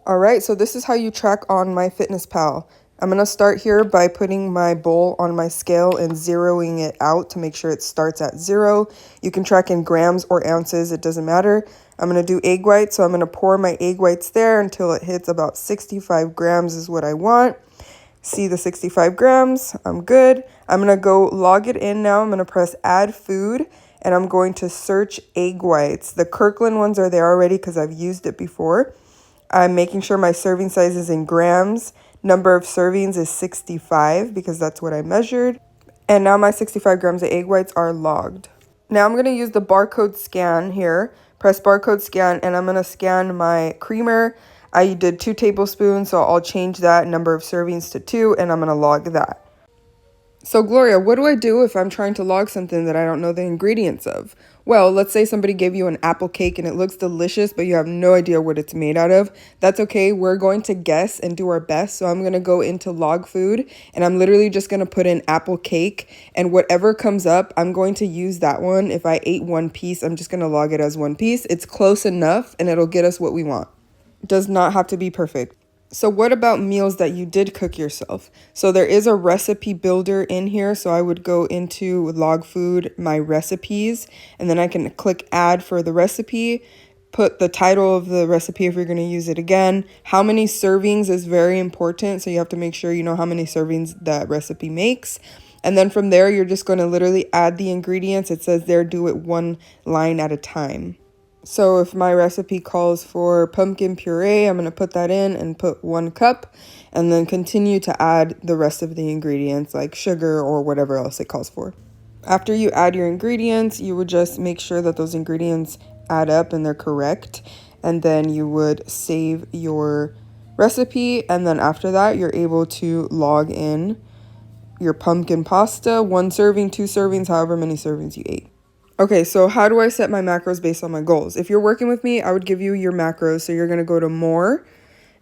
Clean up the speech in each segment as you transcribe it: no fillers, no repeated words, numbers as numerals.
All right, so this is how you track on MyFitnessPal. I'm going to start here by putting my bowl on my scale and zeroing it out to make sure it starts at 0. You can track in grams or ounces, it doesn't matter. I'm going to do egg whites, so I'm going to pour my egg whites there until it hits about 65 grams is what I want. See the 65 grams, I'm good. I'm going to go log it in now. I'm going to press add food and I'm going to search egg whites. The Kirkland ones are there already because I've used it before. I'm making sure my serving size is in grams. Number of servings is 65 because that's what I measured. And now my 65 grams of egg whites are logged. Now I'm going to use the barcode scan here. Press barcode scan and I'm going to scan my creamer. I did 2 tablespoons, so I'll change that number of servings to 2 and I'm going to log that. So Gloria, what do I do if I'm trying to log something that I don't know the ingredients of? Well, let's say somebody gave you an apple cake and it looks delicious, but you have no idea what it's made out of. That's okay. We're going to guess and do our best. So I'm going to go into log food and I'm literally just going to put in apple cake, and whatever comes up, I'm going to use that one. If I ate 1 piece, I'm just going to log it as 1 piece. It's close enough and it'll get us what we want. It does not have to be perfect. So what about meals that you did cook yourself? So there is a recipe builder in here. So I would go into log food, my recipes, and then I can click add for the recipe, put the title of the recipe if you're going to use it again. How many servings is very important. So you have to make sure you know how many servings that recipe makes. And then from there, you're just going to literally add the ingredients. It says there, do it 1 line at a time. So if my recipe calls for pumpkin puree, I'm going to put that in and put 1 cup and then continue to add the rest of the ingredients like sugar or whatever else it calls for. After you add your ingredients, you would just make sure that those ingredients add up and they're correct. And then you would save your recipe. And then after that, you're able to log in your pumpkin pasta, 1 serving, 2 servings, however many servings you ate. Okay, so how do I set my macros based on my goals? If you're working with me, I would give you your macros. So you're going to go to more,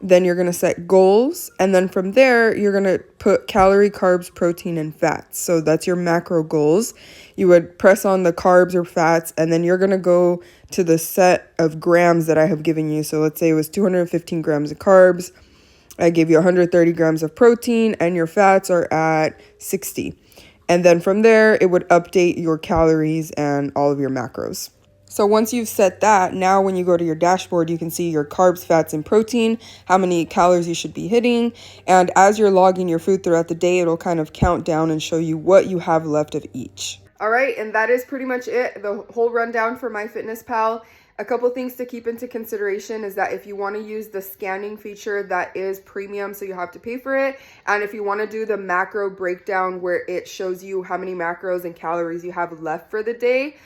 then you're going to set goals, and then from there, you're going to put calorie, carbs, protein, and fats. So that's your macro goals. You would press on the carbs or fats, and then you're going to go to the set of grams that I have given you. So let's say it was 215 grams of carbs. I gave you 130 grams of protein, and your fats are at 60. And then from there, it would update your calories and all of your macros. So once you've set that, now when you go to your dashboard, you can see your carbs, fats, and protein, how many calories you should be hitting. And as you're logging your food throughout the day, it'll kind of count down and show you what you have left of each. All right, and that is pretty much it, the whole rundown for MyFitnessPal. A couple things to keep into consideration is that if you want to use the scanning feature, that is premium, so you have to pay for it. And if you want to do the macro breakdown where it shows you how many macros and calories you have left for the day,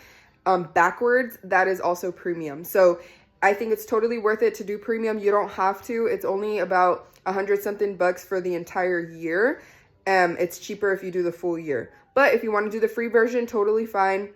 backwards, that is also premium. So I think it's totally worth it to do premium. You don't have to. It's only about 100 something bucks for the entire year. It's cheaper if you do the full year. But if you want to do the free version, totally fine.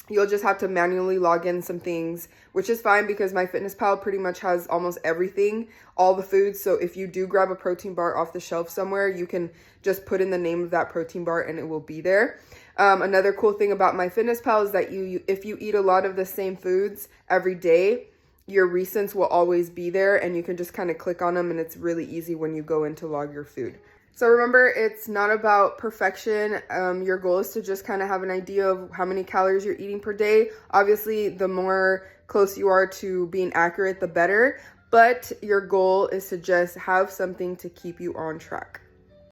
You'll just have to manually log in some things, which is fine because MyFitnessPal pretty much has almost everything, all the foods. So if you do grab a protein bar off the shelf somewhere, you can just put in the name of that protein bar and it will be there. Another cool thing about MyFitnessPal is that if you eat a lot of the same foods every day, your recents will always be there and you can just kind of click on them, and it's really easy when you go in to log your food. So remember, it's not about perfection. Your goal is to just kind of have an idea of how many calories you're eating per day. Obviously, the more close you are to being accurate, the better. But your goal is to just have something to keep you on track.